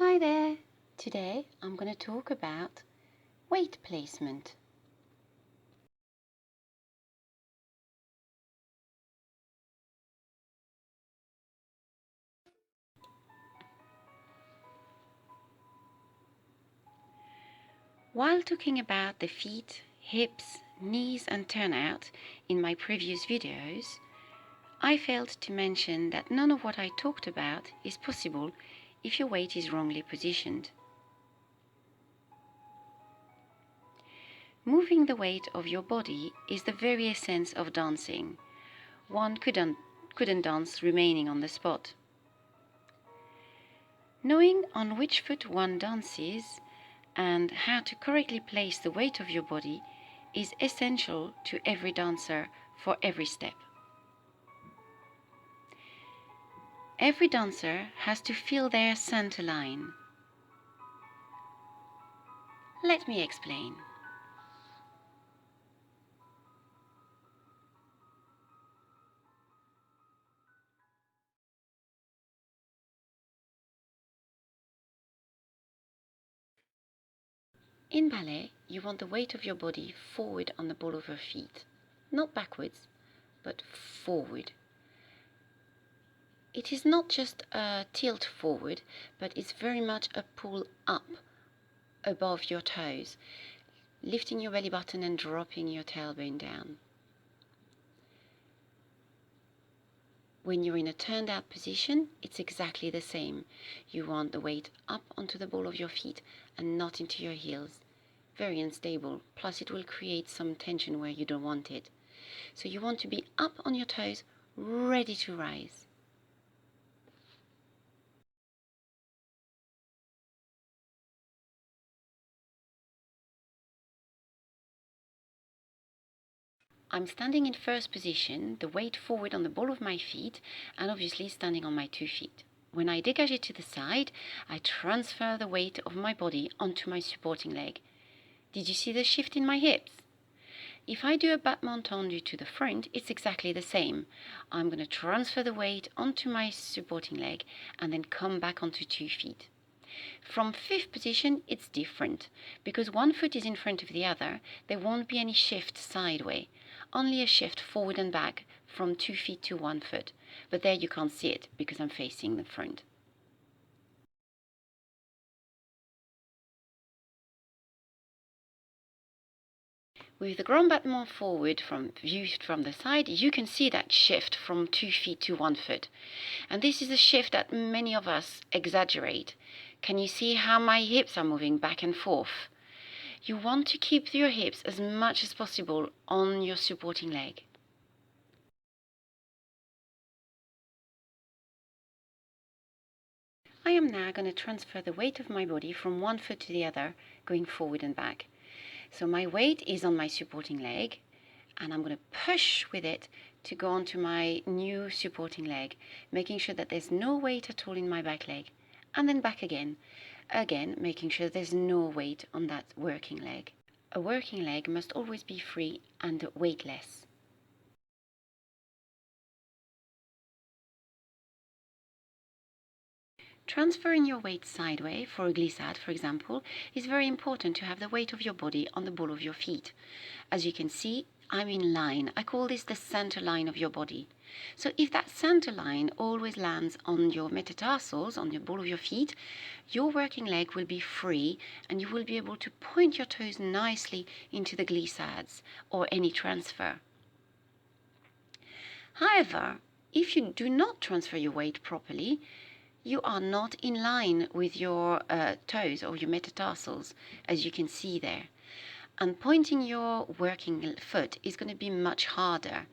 Hi there! Today I'm going to talk about weight placement. While talking about the feet, hips, knees and turnout in my previous videos, I failed to mention that none of what I talked about is possible if your weight is wrongly positioned. Moving the weight of your body is the very essence of dancing. One couldn't dance remaining on the spot. Knowing on which foot one dances and how to correctly place the weight of your body is essential to every dancer for every step. Every dancer has to feel their center line. Let me explain. In ballet, you want the weight of your body forward on the ball of your feet, not backwards, but forward. It is not just a tilt forward, but it's very much a pull up above your toes, lifting your belly button and dropping your tailbone down. When you're in a turned out position, it's exactly the same. You want the weight up onto the ball of your feet and not into your heels. Very unstable, plus it will create some tension where you don't want it. So you want to be up on your toes, ready to rise. I'm standing in first position, the weight forward on the ball of my feet, and obviously standing on my 2 feet. When I dégage to the side, I transfer the weight of my body onto my supporting leg. Did you see the shift in my hips? If I do a battement tendu to the front, it's exactly the same. I'm going to transfer the weight onto my supporting leg and then come back onto 2 feet. From fifth position, it's different. Because one foot is in front of the other, there won't be any shift sideway. Only a shift forward and back from 2 feet to 1 foot. But there you can't see it because I'm facing the front. With the grand battement forward viewed from the side, you can see that shift from 2 feet to 1 foot. And this is a shift that many of us exaggerate. Can you see how my hips are moving back and forth? You want to keep your hips as much as possible on your supporting leg. I am now going to transfer the weight of my body from one foot to the other, going forward and back. So my weight is on my supporting leg, and I'm going to push with it to go onto my new supporting leg, making sure that there's no weight at all in my back leg, and then back again. Again, making sure there's no weight on that working leg. A working leg must always be free and weightless. Transferring your weight sideway for a glissade, for example, is very important to have the weight of your body on the ball of your feet. As you can see, I'm in line. I call this the center line of your body. So if that center line always lands on your metatarsals, on the ball of your feet, your working leg will be free and you will be able to point your toes nicely into the glissades or any transfer. However, if you do not transfer your weight properly, you are not in line with your toes or your metatarsals, as you can see there. And pointing your working foot is going to be much harder.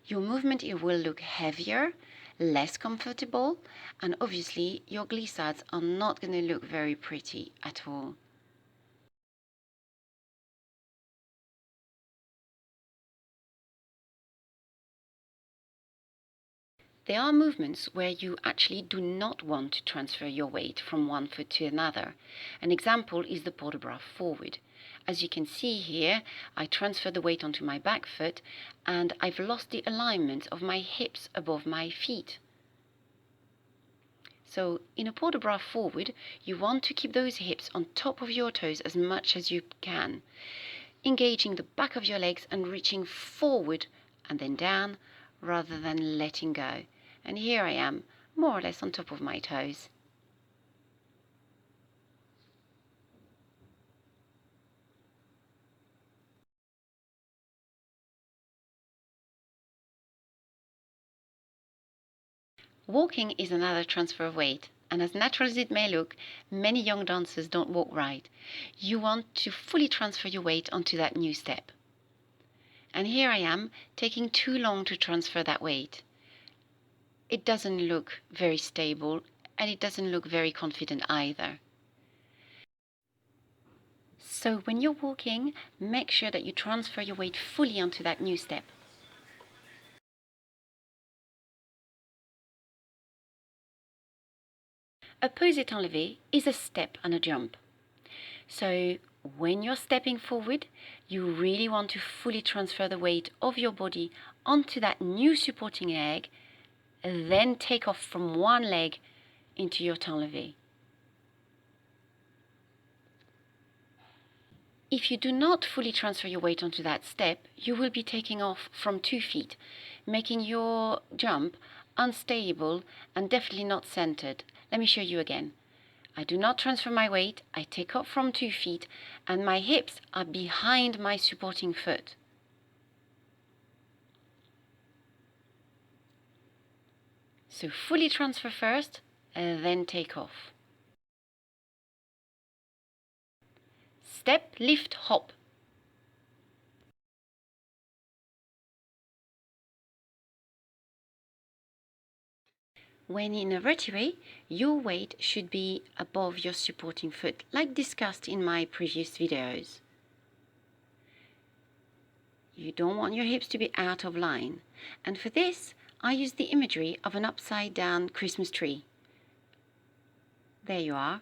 Your movement will look heavier, less comfortable, and obviously your glissades are not going to look very pretty at all. There are movements where you actually do not want to transfer your weight from one foot to another. An example is the port de bras forward. As you can see here, I transfer the weight onto my back foot and I've lost the alignment of my hips above my feet. So in a port de bras forward, you want to keep those hips on top of your toes as much as you can, engaging the back of your legs and reaching forward and then down rather than letting go. And here I am, more or less on top of my toes. Walking is another transfer of weight, and as natural as it may look, many young dancers don't walk right. You want to fully transfer your weight onto that new step. And here I am, taking too long to transfer that weight. It doesn't look very stable, and it doesn't look very confident either. So when you're walking, make sure that you transfer your weight fully onto that new step. A posé enlevé is a step and a jump. So when you're stepping forward, you really want to fully transfer the weight of your body onto that new supporting leg, then take off from one leg into your temps levé. If you do not fully transfer your weight onto that step, you will be taking off from 2 feet, making your jump unstable and definitely not centered. Let me show you again. I do not transfer my weight, I take off from 2 feet, and my hips are behind my supporting foot. So fully transfer first, then take off. Step, lift, hop. When in a retiré, your weight should be above your supporting foot, like discussed in my previous videos. You don't want your hips to be out of line. And for this, I use the imagery of an upside down Christmas tree. There you are,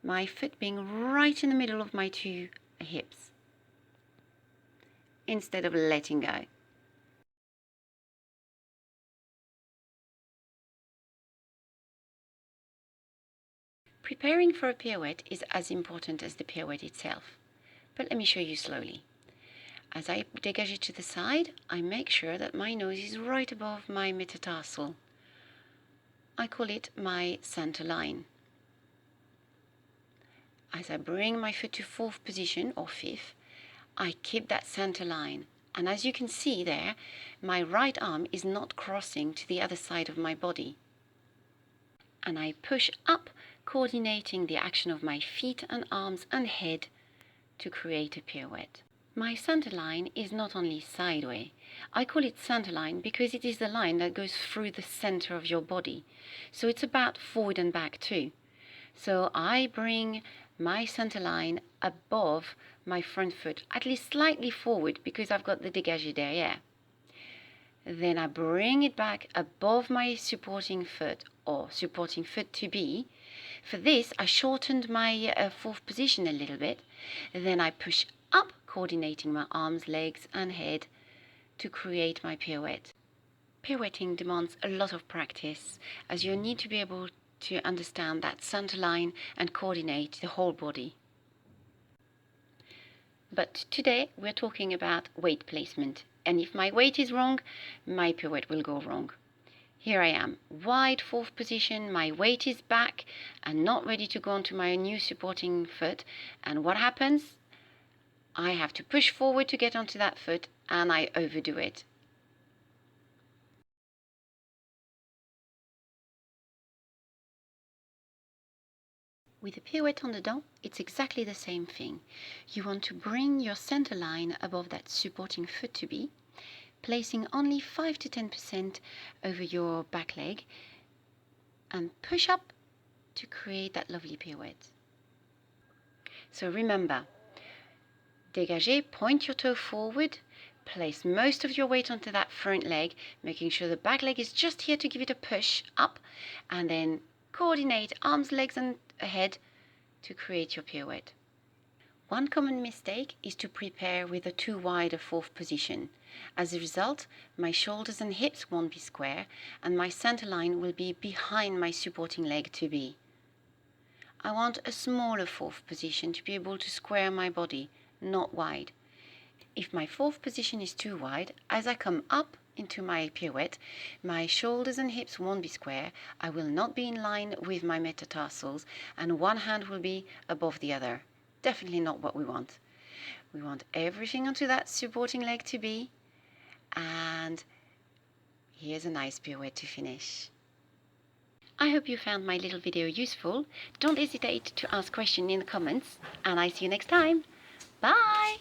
my foot being right in the middle of my 2 hips, instead of letting go. Preparing for a pirouette is as important as the pirouette itself, but let me show you slowly. As I dégage to the side, I make sure that my nose is right above my metatarsal. I call it my center line. As I bring my foot to 4th position, or 5th, I keep that center line. And as you can see there, my right arm is not crossing to the other side of my body. And I push up, coordinating the action of my feet and arms and head to create a pirouette. My center line is not only sideway. I call it center line because it is the line that goes through the center of your body. So it's about forward and back too. So I bring my center line above my front foot, at least slightly forward because I've got the dégagé derrière. Then I bring it back above my supporting foot, or supporting foot to be. For this, I shortened my 4th position a little bit. Then I push up, coordinating my arms, legs and head to create my pirouette. Pirouetting demands a lot of practice, as you need to be able to understand that center line and coordinate the whole body. But today we're talking about weight placement, and if my weight is wrong, my pirouette will go wrong. Here I am, wide 4th position, my weight is back and not ready to go onto my new supporting foot, and what happens? I have to push forward to get onto that foot, and I overdo it. With a pirouette on dedans, it's exactly the same thing. You want to bring your center line above that supporting foot to be, placing only 5 to 10% over your back leg, and push up to create that lovely pirouette. So remember, dégagez, point your toe forward, place most of your weight onto that front leg, making sure the back leg is just here to give it a push up, and then coordinate arms, legs and head to create your pirouette. One common mistake is to prepare with a too wide a fourth position. As a result, my shoulders and hips won't be square and my center line will be behind my supporting leg to be. I want a smaller fourth position to be able to square my body, not wide. If my fourth position is too wide, as I come up into my pirouette, my shoulders and hips won't be square, I will not be in line with my metatarsals, and one hand will be above the other. Definitely not what we want. We want everything onto that supporting leg to be, and here's a nice pirouette to finish. I hope you found my little video useful. Don't hesitate to ask questions in the comments, and I see you next time. Bye!